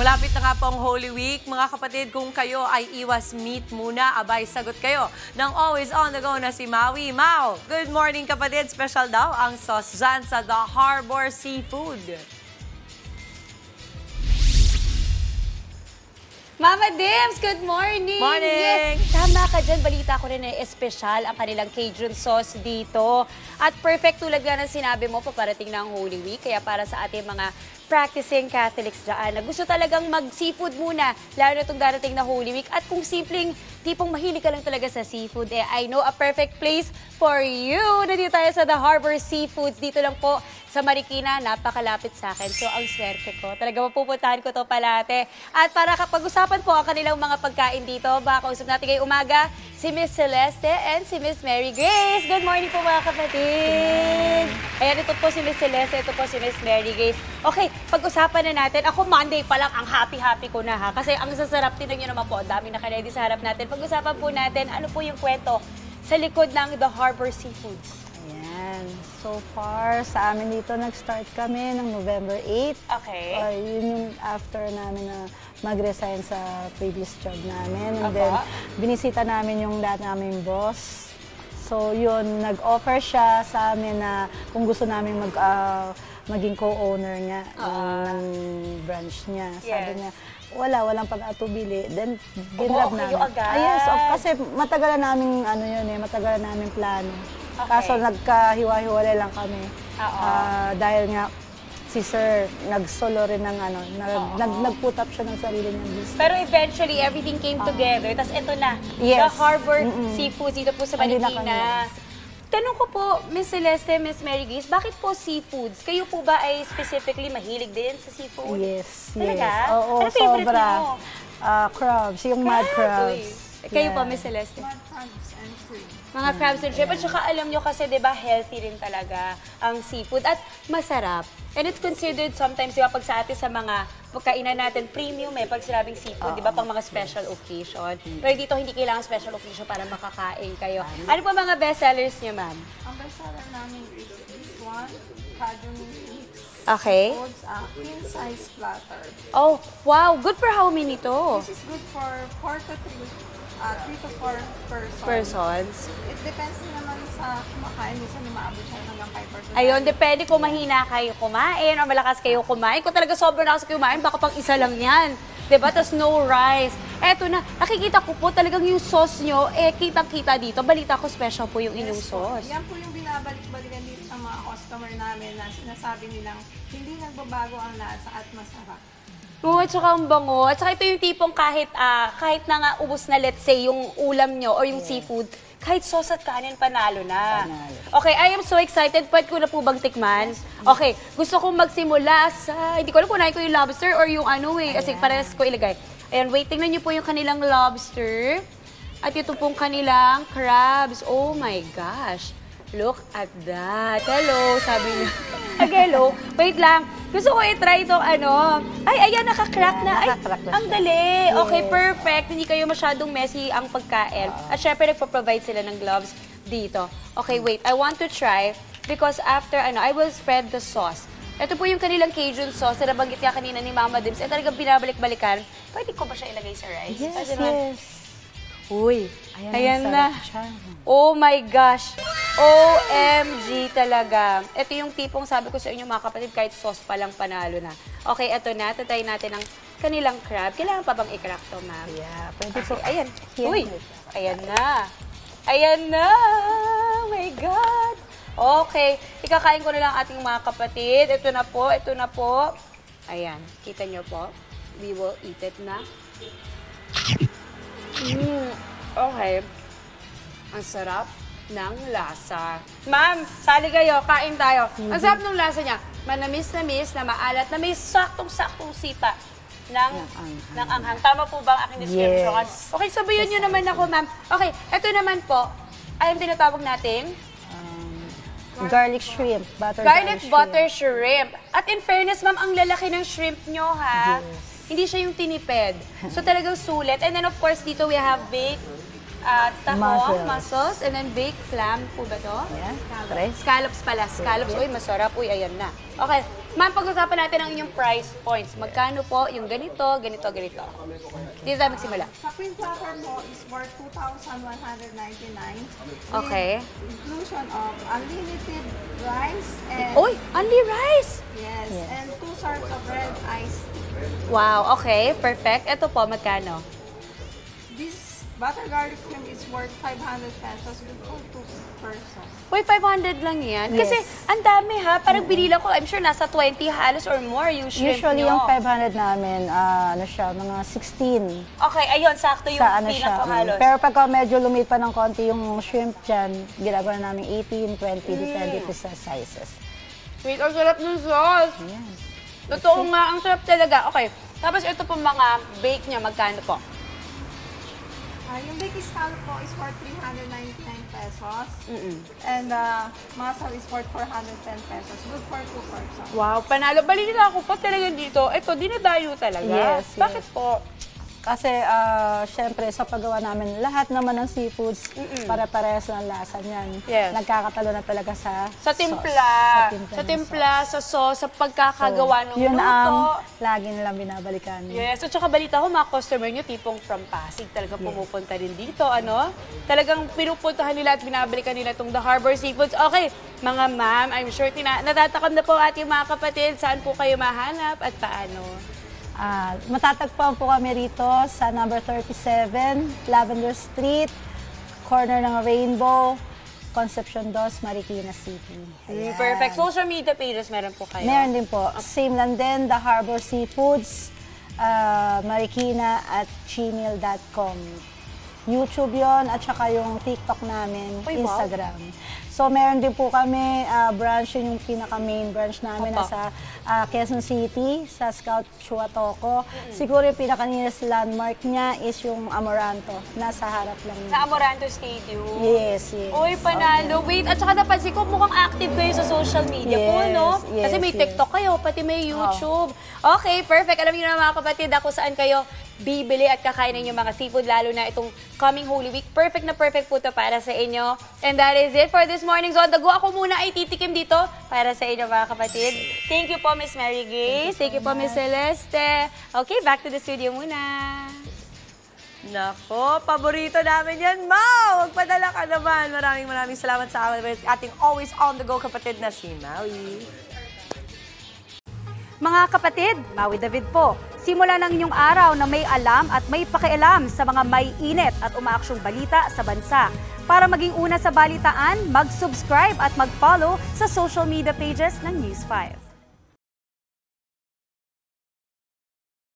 Malapit na nga po ang Holy Week. Mga kapatid, kung kayo ay iwas meat muna, abay sagot kayo ng always on the go na si Maui. Mau, good morning kapatid. Special daw ang sauce dyan sa The Harbor Seafood. Mama Dims, good morning! Morning! Yes, tama ka dyan. Balita ko rin na espesyal ang kanilang Cajun sauce dito. At perfect tulad nga ng sinabi mo, paparating na ang Holy Week. Kaya para sa ating mga practicing Catholics dyan, na gusto talagang mag-seafood muna, lalo na itong darating na Holy Week. At kung simpleng tipong mahilig ka lang talaga sa seafood, I know a perfect place for you. Nandito tayo sa The Harbor Seafoods. Dito lang po sa Marikina, napakalapit sa akin. So, ang swerte ko. Talaga mapupuntahan ko to palate. At para kapag-usapan po ang kanilang mga pagkain dito, baka usap natin ngayong umaga si Miss Celeste and si Miss Mary Grace. Good morning po mga kapatid! Ayan, ito po si Miss Celeste, ito po si Miss Mary Grace. Okay, pag-usapan na natin. Ako Monday pa lang, ang happy-happy ko na ha. Kasi ang sasarap, tinan nyo naman po, ang daming nakaledi sa harap natin. Pag-usapan po natin, ano po yung kwento sa likod ng The Harbor Seafoods. Ayan. So far, sa amin dito, nag-start kami ng November 8. Okay. Yun yung after namin na mag-resign sa previous job namin. And then, binisita namin yung lahat namin boss. So yun, nag-offer siya sa amin na kung gusto namin maging co-owner niya ng branch niya. Sabi niya, walang pag-atubili. Then, ginrab namin. Yes, kasi matagal na namin, matagal na namin plano. Okay. Kaso nagkahiwa-hiwalay lang kami. Dahil nga, si Sir, nag-solo rin ng nag-put up siya ng sarili niyang business. Pero eventually, everything came together. Tapos ito na, Yes. The Harbor Seafoods dito po sa Marikina. Tanong ko po, Miss Celeste, Miss Mary Grace, bakit po seafoods? Kayo po ba ay specifically mahilig din sa seafood? Yes, Talaga? yes. Oo, ano favorite sobra. mo? Crabs, yung mud crabs. Uy. Kayo po, Miss Celeste? Mud crabs and shrimp. Mga crabs and shrimp. At saka alam nyo kasi, di ba, healthy rin talaga ang seafood. At masarap. And it's considered sometimes, di ba, pag sa atin sa mga pagkainan natin, premium pag sinabing seafood, di ba, pang mga special occasion. Pero dito, hindi kailangan special occasion para makakain kayo. Ano po mga bestsellers niyo, ma'am? Ang bestseller namin is this one, Cajun Mix. Okay. Foods, queen size platter. Oh, wow. Good for how many to? This is good for 3 to 4 persons. Persons. It depends naman sa kumakain. Minsan umaabot siya hanggang 5 persons. Ayun, depende kung mahina kayo kumain o malakas kayo kumain. Kung talaga sobrang lakas kayo kumain, baka pang isa lang yan. Diba? Tapos no rice. Eto na, nakikita ko po talagang yung sauce nyo, kitang-kita dito. Balita ko special po yung inyong sauce. Yan po yung binabalik-balikan dito sa mga customer namin na sinasabi nilang hindi nagbabago ang lasa at masarap. Oo, at saka ang bango. At saka ito yung tipong kahit na nga ubos na, let's say, yung ulam nyo or yung seafood, kahit sauce at kanin, panalo na. Okay, I am so excited. Pwede ko na po bang tikman? Okay, gusto kong magsimula sa, hindi ko alam kung nahin ko yung lobster or yung kasi parehas ko ilagay. Ayan, wait, tingnan nyo po yung kanilang lobster. At ito pong kanilang crabs. Oh my gosh. Look at that. Hello, sabi niya. Hello. Wait lang. Gusto ko i-try itong Ay, ayan, nakakrack na. Ay, ang dali. Okay, perfect. Hindi kayo masyadong messy ang pagkain. At syempre, nagpo-provide sila ng gloves dito. Okay, wait. I want to try because after, I will spread the sauce. Ito po yung kanilang Cajun sauce na nabanggit nga kanina ni Mama Dims. Talagang binabalik-balikan. Pwede ko ba siya ilagay sa rice? Yes, yes. Uy, ayan na. Siya. Oh my gosh. OMG talaga. Ito yung tipong sabi ko sa inyo mga kapatid, kahit sauce pa lang panalo na. Okay, ito na. Tatay natin ang kanilang crab. Kailangan pa bang i-crack to, ma'am? Yeah, pwede po. Ayan. Here. Uy, ayan na. Ayan na. Oh my God. Okay, ikakain ko na lang ating mga kapatid. Ito na po, ito na po. Ayan, kita nyo po. We will eat it na. Okay. Ang sarap ng lasa. Ma'am, sali kayo, kain tayo. Ang sarap ng lasa niya. Manamis-namis, na maalat, na may saktong-saktong sipa ng anghang. Tama po ba ang aking description? Yes. Okay, sabayan niyo naman ako, ma'am. Okay, ito naman po, ay ang tinatawag nating Garlic shrimp. garlic butter shrimp. At in fairness, ma'am, ang lalaki ng shrimp nyo, ha? Yes. Hindi siya yung tinipid. So talagang sulit. And then of course, dito we have baked tahong, mussels, and then baked clam po ba to? Yan, tres. Scallops pala. Scallops. Uy, masarap. Uy, ayan na. Okay. Ma'am, pag-usapan natin ang inyong price points. Magkano po yung ganito, ganito, ganito? Dito tayo magsimula. Sa queen platter mo is worth 2,199. Okay. With inclusion of unlimited rice and Uy, only rice! yes, and 2 serves of red iced tea. Wow, okay. Perfect. Ito po, magkano? This butter garlic cream is worth 500 pesos good for 2 person. Uy, 500 lang yan. Yes. Kasi ang dami ha. Parang binila ko, I'm sure nasa 20 halos or more yung shrimp Usually nyo. yung 500 namin, ano siya, mga 16. Okay, ayun, sakto yung Sa ano peanut siya. ko halos. Pero pagka medyo lumit pa ng konti yung shrimp dyan, ginagawa namin 18, 20, depende po sa sizes. Wait, ang sarap ng sauce. Ayan. Totoo nga, ang sarap talaga. Okay, tapos ito po mga bake niya, magkano po? Yung baked scallop po is worth 399 pesos. Mm-mm. And mussel is worth 410 pesos. Good for 2 person. Wow, panalo. Balita ako pa talaga dito. Ito, dinadayo talaga. Yes, Bakit yes. po? Kasi, syempre, sa paggawa namin, lahat naman ng seafoods, para-parehas ng lasa niyan. Yes. Nagkakatalo na talaga sa Sa sauce. timpla. Sa ng timpla, sa sauce, sa pagkakagawa ng yun luto. ang lagi nilang binabalikan. Yes, at saka balita ko, mga customer nyo, tipong from Pasig, talagang pumupunta din dito, ano? Talagang pinupuntahan nila at binabalikan nila itong The Harbor Seafoods. Okay, mga ma'am, I'm sure natatakam na po ating mga kapatid, saan po kayo mahanap at paano? Matatagpuan po kami rito sa number 37, Lavender Street, corner ng Rainbow, Concepcion 2, Marikina City. Ayan. Perfect. Social media pages meron po kayo? Meron din po. Same lang din, The Harbor Seafoods, Marikina at gmail.com. YouTube yon at saka yung TikTok namin, Uy, wow. Instagram. So, meron din po kami, branch, yun yung pinaka-main branch namin, Opo. nasa Quezon City, sa Scout Chuatoco. Siguro yung pinaka-nearest landmark niya is yung Amoranto, nasa harap lang Sa niya. Amoranto Stadium? Yes, yes. Uy, panalo. Wait, at saka napansin ko mukhang active kayo sa social media po, Yes, no? yes, Kasi may yes. TikTok kayo, pati may YouTube. Okay, perfect. Alam niyo na mga kapatid, ako saan kayo bibili at kakainin yung mga seafood, lalo na itong coming Holy Week. Perfect na perfect po ito para sa inyo. And that is it for this morning's On The Go. Ako muna ay titikim dito para sa inyo mga kapatid. Thank you po, Miss Mary Grace. Thank you po, Miss Celeste. Okay, back to the studio muna. Nako, paborito namin yan, Mau! Magpadala ka naman. Maraming salamat sa ating always on the go kapatid na si Maui. Mga kapatid, Maui David po. Simula ng inyong araw na may alam at may pakialam sa mga may init at umaaksyong balita sa bansa. Para maging una sa balitaan, mag-subscribe at mag-follow sa social media pages ng News 5.